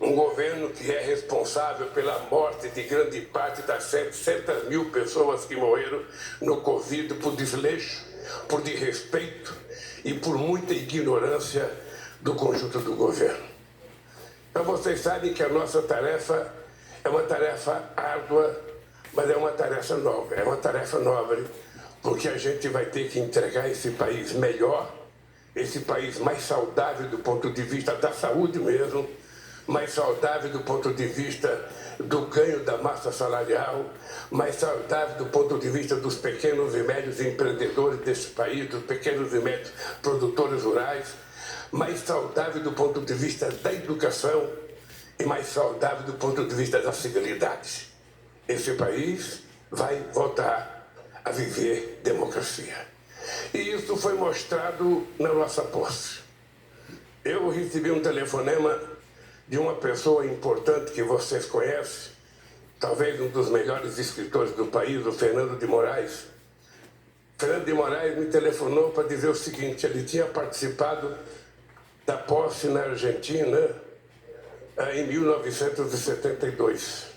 Um governo que é responsável pela morte de grande parte das 700 mil pessoas que morreram no Covid por desleixo, por desrespeito e por muita ignorância do conjunto do governo. Então vocês sabem que a nossa tarefa é uma tarefa árdua, mas é uma tarefa nobre, porque a gente vai ter que entregar esse país melhor, esse país mais saudável do ponto de vista da saúde mesmo, mais saudável do ponto de vista do ganho da massa salarial, mais saudável do ponto de vista dos pequenos e médios empreendedores desse país, dos pequenos e médios produtores rurais, mais saudável do ponto de vista da educação e mais saudável do ponto de vista da civilidade. Esse país vai voltar a viver democracia. E isso foi mostrado na nossa posse. Eu recebi um telefonema de uma pessoa importante que vocês conhecem, talvez um dos melhores escritores do país, o Fernando de Moraes. Fernando de Moraes me telefonou para dizer o seguinte: ele tinha participado da posse na Argentina em 1972.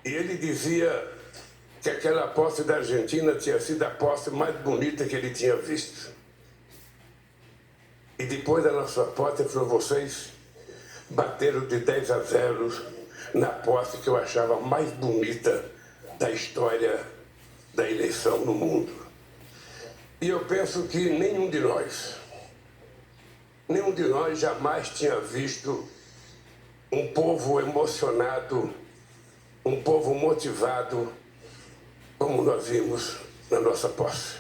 E ele dizia que aquela posse da Argentina tinha sido a posse mais bonita que ele tinha visto. E depois da nossa posse, para vocês bateram de 10-0 na posse que eu achava mais bonita da história da eleição no mundo. E eu penso que nenhum de nós jamais tinha visto um povo emocionado, um povo motivado como nós vimos na nossa posse.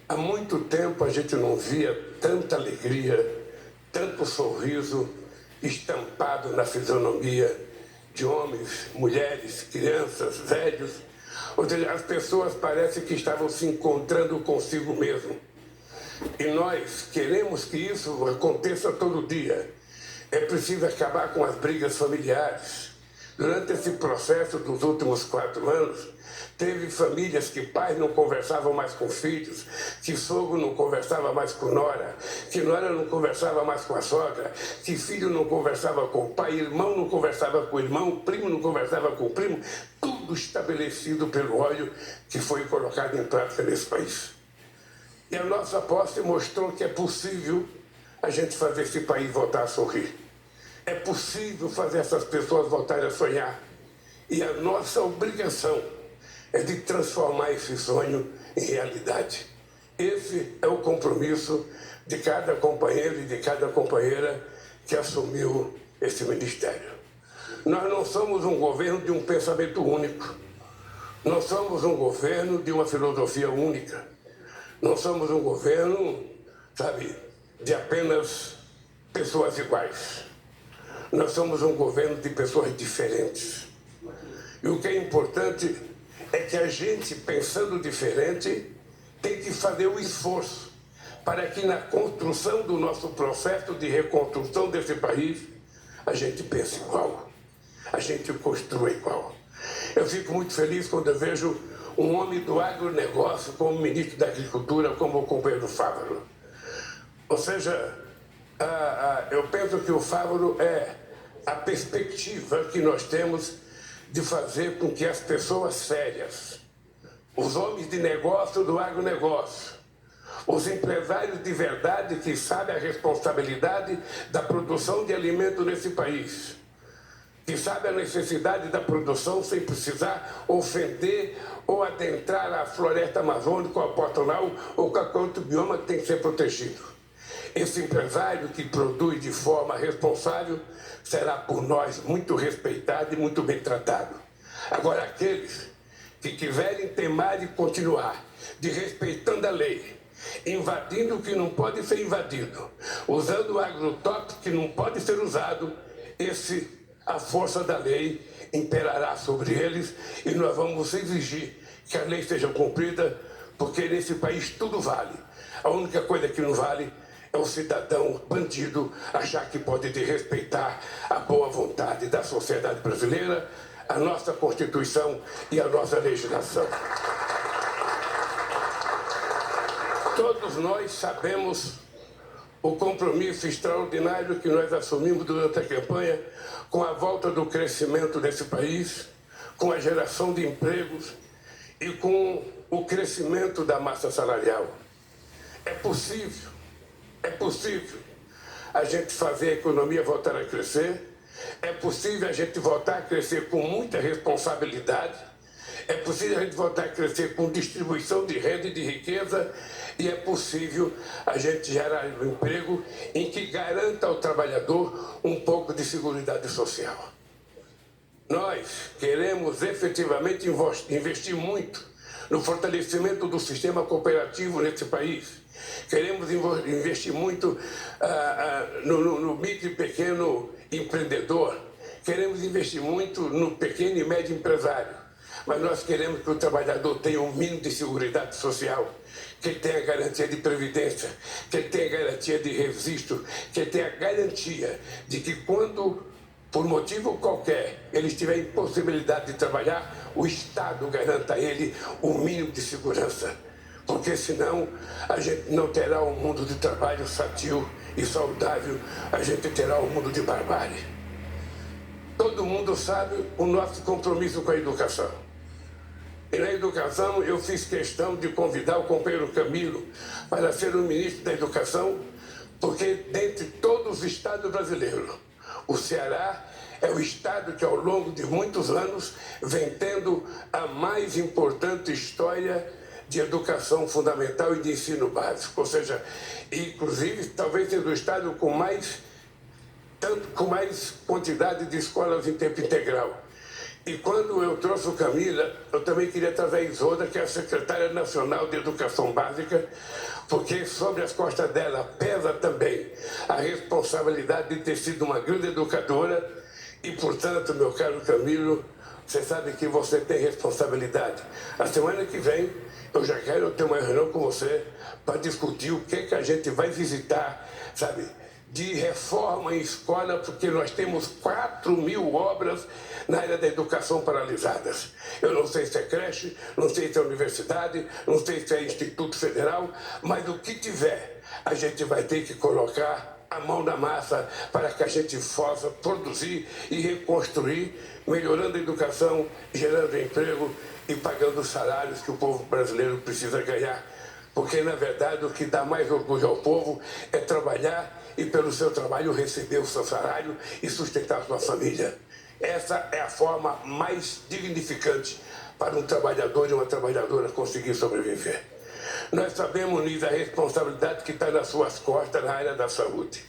Há muito tempo a gente não via tanta alegria, tanto sorriso estampado na fisionomia de homens, mulheres, crianças, velhos. Ou seja, as pessoas parecem que estavam se encontrando consigo mesmo. E nós queremos que isso aconteça todo dia. É preciso acabar com as brigas familiares. Durante esse processo dos últimos 4 anos, teve famílias que pais não conversavam mais com filhos, que sogro não conversava mais com nora, que nora não conversava mais com a sogra, que filho não conversava com o pai, irmão não conversava com o irmão, primo não conversava com o primo, tudo estabelecido pelo óleo que foi colocado em prática nesse país. E a nossa posse mostrou que é possível a gente fazer esse país voltar a sorrir. É possível fazer essas pessoas voltarem a sonhar. E a nossa obrigação é de transformar esse sonho em realidade. Esse é o compromisso de cada companheiro e de cada companheira que assumiu esse ministério. Nós não somos um governo de um pensamento único. Não somos um governo de uma filosofia única. Não somos um governo, de apenas pessoas iguais. Nós somos um governo de pessoas diferentes. E o que é importante é que a gente, pensando diferente, tem que fazer o esforço para que na construção do nosso processo de reconstrução desse país, a gente pense igual, a gente construa igual. Eu fico muito feliz quando eu vejo um homem do agronegócio como ministro da Agricultura, como o companheiro Fávaro. Ou seja, eu penso que o Fávaro é a perspectiva que nós temos de fazer com que as pessoas sérias, os homens de negócio do agronegócio, os empresários de verdade que sabem a responsabilidade da produção de alimento nesse país, que sabem a necessidade da produção sem precisar ofender ou adentrar a floresta amazônica ou a Pantanal ou qualquer outro bioma que tem que ser protegido. Esse empresário que produz de forma responsável será por nós muito respeitado e muito bem tratado. Agora, aqueles que quiserem temar e continuar desrespeitando a lei, invadindo o que não pode ser invadido, usando o agrotóxico que não pode ser usado, a força da lei imperará sobre eles e nós vamos exigir que a lei seja cumprida, porque nesse país tudo vale. A única coisa que não vale é o cidadão bandido achar que pode desrespeitar a boa vontade da sociedade brasileira, a nossa Constituição e a nossa legislação. Todos nós sabemos o compromisso extraordinário que nós assumimos durante a campanha com a volta do crescimento desse país, com a geração de empregos e com o crescimento da massa salarial. É possível a gente fazer a economia voltar a crescer, é possível a gente voltar a crescer com muita responsabilidade, é possível a gente voltar a crescer com distribuição de renda e de riqueza, e é possível a gente gerar um emprego em que garanta ao trabalhador um pouco de seguridade social. Nós queremos efetivamente investir muito no fortalecimento do sistema cooperativo nesse país. Queremos investir muito no micro e pequeno empreendedor. Queremos investir muito no pequeno e médio empresário. Mas nós queremos que o trabalhador tenha um mínimo de seguridade social, que ele tenha garantia de previdência, que ele tenha garantia de registro, que ele tenha garantia de que quando, por motivo qualquer, ele estiver em possibilidade de trabalhar, o Estado garanta a ele o mínimo de segurança. Porque senão a gente não terá um mundo de trabalho sadio e saudável, a gente terá um mundo de barbárie. Todo mundo sabe o nosso compromisso com a educação. E na educação eu fiz questão de convidar o companheiro Camilo para ser o ministro da Educação, porque dentre todos os estados brasileiros, o Ceará é o estado que ao longo de muitos anos vem tendo a mais importante história de educação fundamental e de ensino básico. Ou seja, inclusive talvez seja o estado com mais quantidade de escolas em tempo integral. E quando eu trouxe o Camila, eu também queria trazer a Isolda, que é a secretária nacional de Educação Básica, porque sobre as costas dela pesa também a responsabilidade de ter sido uma grande educadora e, portanto, meu caro Camilo, você sabe que você tem responsabilidade. A semana que vem, eu já quero ter uma reunião com você para discutir o que a gente vai visitar, sabe, de reforma em escola, porque nós temos 4.000 obras na área da educação paralisadas. Eu não sei se é creche, não sei se é universidade, não sei se é Instituto Federal, mas o que tiver, a gente vai ter que colocar a mão na massa para que a gente possa produzir e reconstruir, melhorando a educação, gerando emprego e pagando os salários que o povo brasileiro precisa ganhar. Porque, na verdade, o que dá mais orgulho ao povo é trabalhar e, pelo seu trabalho, receber o seu salário e sustentar a sua família. Essa é a forma mais dignificante para um trabalhador e uma trabalhadora conseguir sobreviver. Nós sabemos, Nisa, a responsabilidade que está nas suas costas na área da saúde.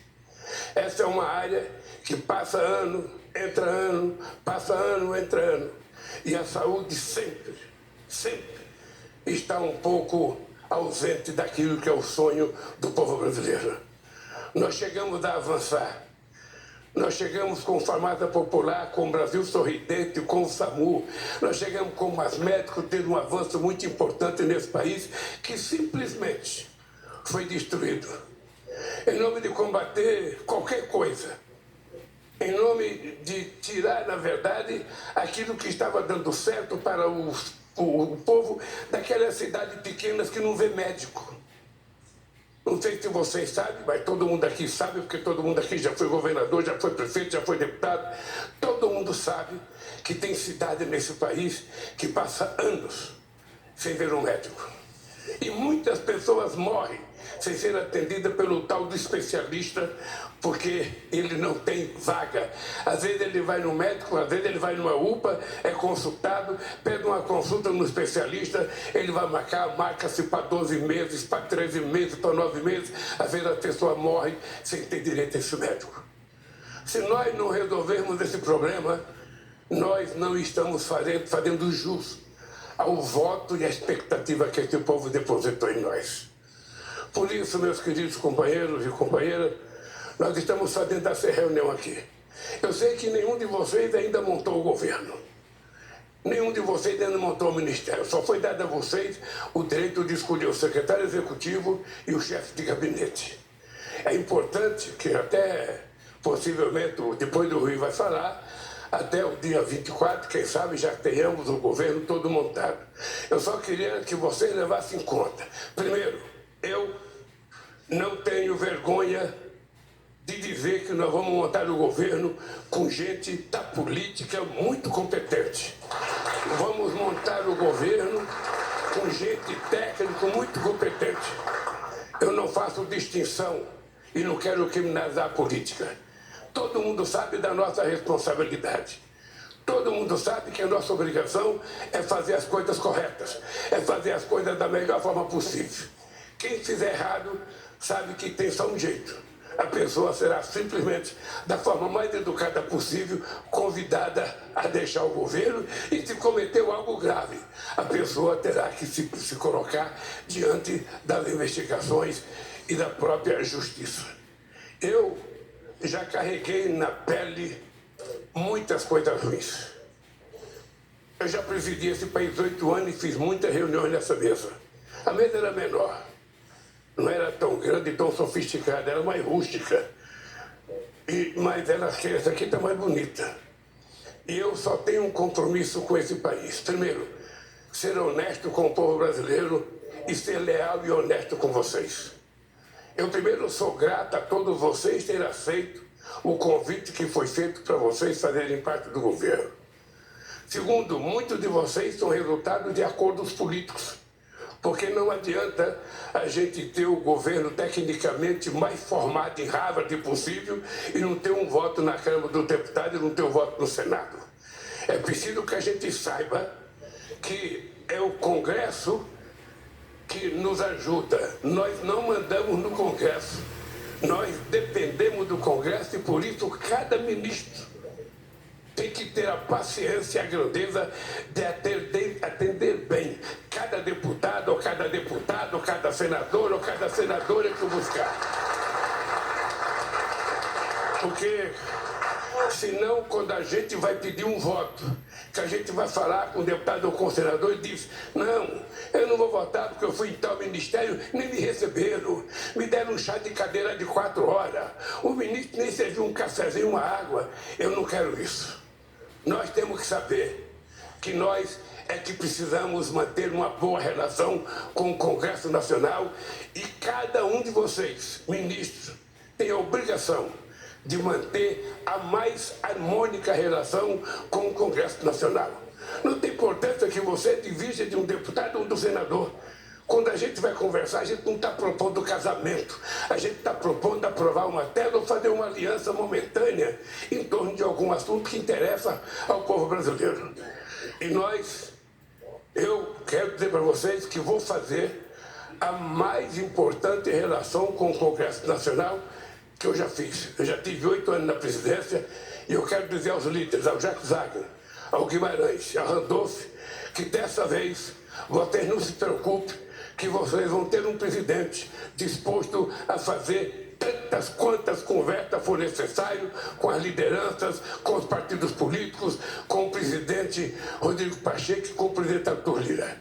Essa é uma área que passa ano, entra ano, passa ano, entra ano. E a saúde sempre está um pouco ausente daquilo que é o sonho do povo brasileiro. Nós chegamos a avançar. Nós chegamos com farmácia popular, com o Brasil Sorridente, com o SAMU. Nós chegamos com os médicos tendo um avanço muito importante nesse país que simplesmente foi destruído. Em nome de combater qualquer coisa, em nome de tirar, na verdade, aquilo que estava dando certo para o povo daquelas cidades pequenas que não vê médico. Não sei se vocês sabem, mas todo mundo aqui sabe, porque todo mundo aqui já foi governador, já foi prefeito, já foi deputado. Todo mundo sabe que tem cidade nesse país que passa anos sem ver um médico. E muitas pessoas morrem sem ser atendidas pelo tal do especialista, porque ele não tem vaga. Às vezes ele vai no médico, às vezes ele vai numa UPA, é consultado, pede uma consulta no especialista, ele vai marca-se para 12 meses, para 13 meses, para 9 meses, às vezes a pessoa morre sem ter direito a esse médico. Se nós não resolvermos esse problema, nós não estamos fazendo jus ao voto e à expectativa que esse povo depositou em nós. Por isso, meus queridos companheiros e companheiras, nós estamos fazendo essa reunião aqui. Eu sei que nenhum de vocês ainda montou o governo. Nenhum de vocês ainda montou o ministério. Só foi dado a vocês o direito de escolher o secretário executivo e o chefe de gabinete. É importante que até, possivelmente, depois do Rui vai falar, até o dia 24, quem sabe, já tenhamos o governo todo montado. Eu só queria que vocês levassem em conta. Primeiro, eu Não tenho vergonha de dizer que nós vamos montar o governo com gente da política muito competente. Vamos montar o governo com gente técnica muito competente. Eu não faço distinção e não quero criminalizar a política. Todo mundo sabe da nossa responsabilidade. Todo mundo sabe que a nossa obrigação é fazer as coisas corretas, é fazer as coisas da melhor forma possível. Quem fizer errado sabe que tem só um jeito. A pessoa será simplesmente, da forma mais educada possível, convidada a deixar o governo, e se cometeu algo grave, a pessoa terá que se colocar diante das investigações e da própria justiça. Eu já carreguei na pele muitas coisas ruins. Eu já presidi esse país 8 anos e fiz muitas reuniões nessa mesa. A mesa era menor. Não era tão grande e tão sofisticada, era mais rústica. Mas essa aqui está mais bonita. E eu só tenho um compromisso com esse país. Primeiro, ser honesto com o povo brasileiro e ser leal e honesto com vocês. Eu primeiro sou grato a todos vocês terem aceito o convite que foi feito para vocês fazerem parte do governo. Segundo, muitos de vocês são resultado de acordos políticos. Porque não adianta a gente ter o governo tecnicamente mais formado em Harvard possível e não ter um voto na Câmara dos Deputados e não ter um voto no Senado. É preciso que a gente saiba que é o Congresso que nos ajuda. Nós não mandamos no Congresso. Nós dependemos do Congresso e, por isso, cada ministro tem que ter a paciência e a grandeza de atender bem cada deputado, ou cada senador, ou cada senadora que buscar. Porque, senão, quando a gente vai pedir um voto, que a gente vai falar com o deputado ou com o senador e diz: não, eu não vou votar porque eu fui em tal ministério, nem me receberam, me deram um chá de cadeira de 4 horas, o ministro nem serviu um cafezinho, uma água. Eu não quero isso. Nós temos que saber que nós é que precisamos manter uma boa relação com o Congresso Nacional, e cada um de vocês, ministros, tem a obrigação de manter a mais harmônica relação com o Congresso Nacional. Não tem importância que você divija de um deputado ou do senador. Quando a gente vai conversar, a gente não está propondo casamento. A gente está propondo aprovar uma tela ou fazer uma aliança momentânea em torno de algum assunto que interessa ao povo brasileiro. E eu quero dizer para vocês que vou fazer a mais importante relação com o Congresso Nacional que eu já fiz. Eu já tive 8 anos na presidência e eu quero dizer aos líderes, ao Jacques Wagner, ao Guimarães, ao Randolph, que dessa vez vocês não se preocupem, que vocês vão ter um presidente disposto a fazer tantas quantas conversas for necessário com as lideranças, com os partidos políticos, com o presidente Rodrigo Pacheco e com o presidente Arthur Lira.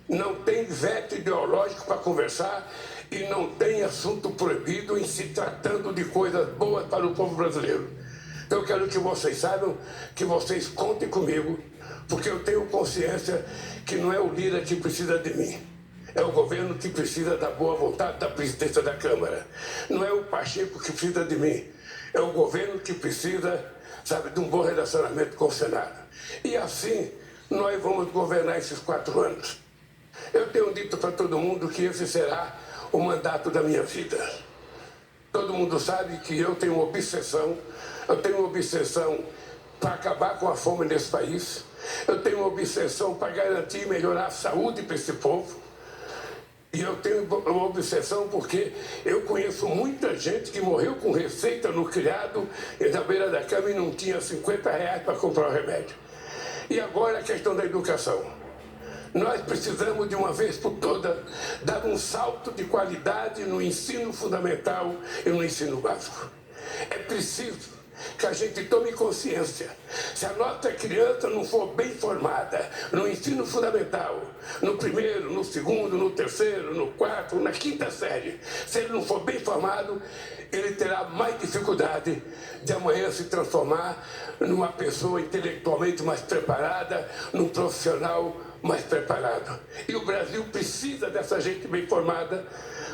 Não tem veto ideológico para conversar e não tem assunto proibido em se tratando de coisas boas para o povo brasileiro. Então eu quero que vocês saibam que vocês contem comigo, porque eu tenho consciência que não é o Lira que precisa de mim. É o governo que precisa da boa vontade da presidência da Câmara. Não é o Pacheco que precisa de mim. É o governo que precisa, de um bom relacionamento com o Senado. E assim nós vamos governar esses 4 anos. Eu tenho dito para todo mundo que esse será o mandato da minha vida. Todo mundo sabe que eu tenho uma obsessão. Eu tenho uma obsessão para acabar com a fome nesse país. Eu tenho uma obsessão para garantir e melhorar a saúde para esse povo. E eu tenho uma obsessão porque eu conheço muita gente que morreu com receita no criado e na beira da cama e não tinha R$50 para comprar o remédio. E agora a questão da educação. Nós precisamos, de uma vez por todas, dar um salto de qualidade no ensino fundamental e no ensino básico. É preciso que a gente tome consciência. Se a nossa criança não for bem formada no ensino fundamental, no primeiro, no segundo, no terceiro, no quarto, na 5ª série, se ele não for bem formado, ele terá mais dificuldade de amanhã se transformar numa pessoa intelectualmente mais preparada, num profissional mais preparado. E o Brasil precisa dessa gente bem formada,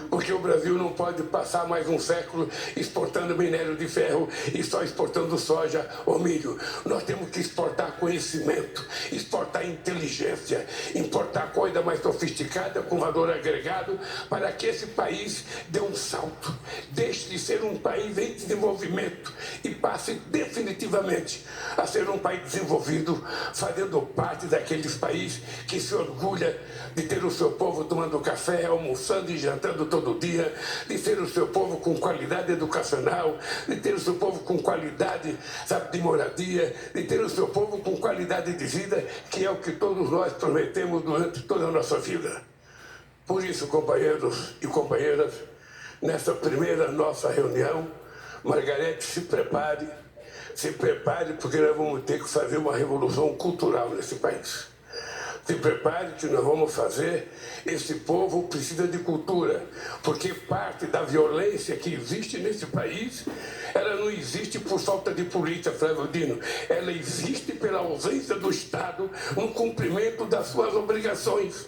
porque o Brasil não pode passar mais um século exportando minério de ferro e só exportando soja ou milho. Nós temos que exportar conhecimento, exportar inteligência, importar coisa mais sofisticada com valor agregado para que esse país dê um salto, deixe de ser um país em desenvolvimento e passe definitivamente a ser um país desenvolvido, fazendo parte daqueles países que se orgulha de ter o seu povo tomando café, almoçando e jantando todo dia, de ter o seu povo com qualidade educacional, de ter o seu povo com qualidade, sabe, de moradia, de ter o seu povo com qualidade de vida, que é o que todos nós prometemos durante toda a nossa vida. Por isso, companheiros e companheiras, nessa primeira nossa reunião, Margarete, se prepare, porque nós vamos ter que fazer uma revolução cultural nesse país. Se prepare que nós vamos fazer, esse povo precisa de cultura, porque parte da violência que existe nesse país, ela não existe por falta de polícia, Flávio Dino, ela existe pela ausência do Estado no cumprimento das suas obrigações.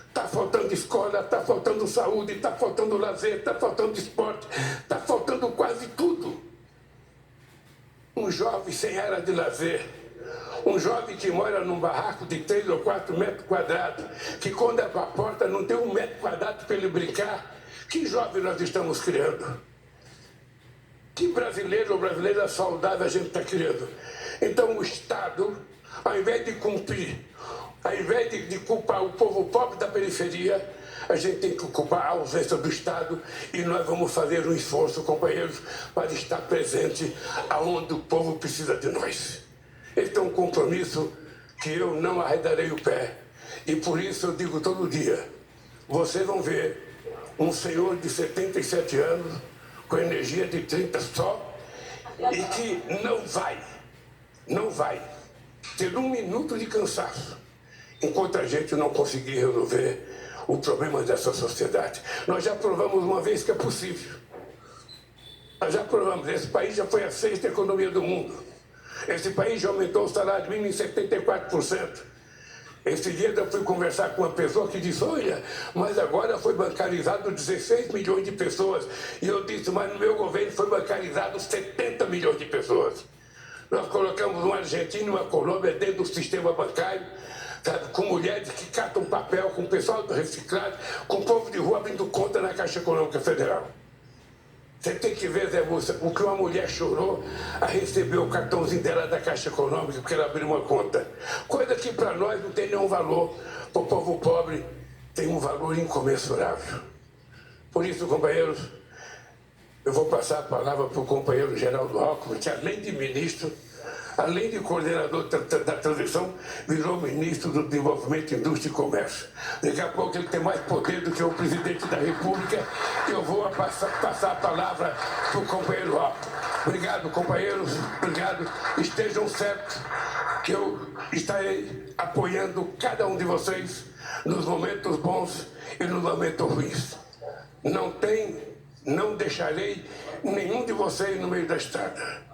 Está faltando escola, está faltando saúde, está faltando lazer, está faltando esporte, está faltando quase tudo. Um jovem sem área de lazer, um jovem que mora num barraco de 3 ou 4 metros quadrados, que quando abre a porta não tem 1 metro quadrado para ele brincar. Que jovem nós estamos criando? Que brasileiro ou brasileira saudável a gente está criando? Então o Estado, ao invés de cumprir, ao invés de culpar o povo pobre da periferia, a gente tem que culpar a ausência do Estado e nós vamos fazer um esforço, companheiros, para estar presente aonde o povo precisa de nós. Este é um compromisso que eu não arredarei o pé. E por isso eu digo todo dia, vocês vão ver um senhor de 77 anos, com energia de 30 só, e que não vai ter 1 minuto de cansaço, enquanto a gente não conseguir resolver o problema dessa sociedade. Nós já provamos uma vez que é possível. Nós já provamos, esse país já foi a 6ª economia do mundo. Esse país já aumentou o salário mínimo em 74%. Esse dia eu fui conversar com uma pessoa que disse, olha, mas agora foi bancarizado 16 milhões de pessoas. E eu disse, mas no meu governo foi bancarizado 70 milhões de pessoas. Nós colocamos uma Argentina e uma Colômbia dentro do sistema bancário, sabe, com mulheres que catam papel, com o pessoal do reciclado, com o povo de rua abrindo conta na Caixa Econômica Federal. Você tem que ver, Zé Múcia, o que uma mulher chorou a receber o cartãozinho dela da Caixa Econômica, porque ela abriu uma conta. Coisa que para nós não tem nenhum valor, para o povo pobre tem um valor incomensurável. Por isso, companheiros, eu vou passar a palavra para o companheiro Geraldo Alckmin, que além de ministro, além de coordenador da transição, virou ministro do Desenvolvimento, Indústria e Comércio. Daqui a pouco ele tem mais poder do que o presidente da República. Eu vou passar a palavra para o companheiro Alckmin. Obrigado, companheiros. Obrigado. Estejam certos que eu estarei apoiando cada um de vocês nos momentos bons e nos momentos ruins. Não deixarei nenhum de vocês no meio da estrada.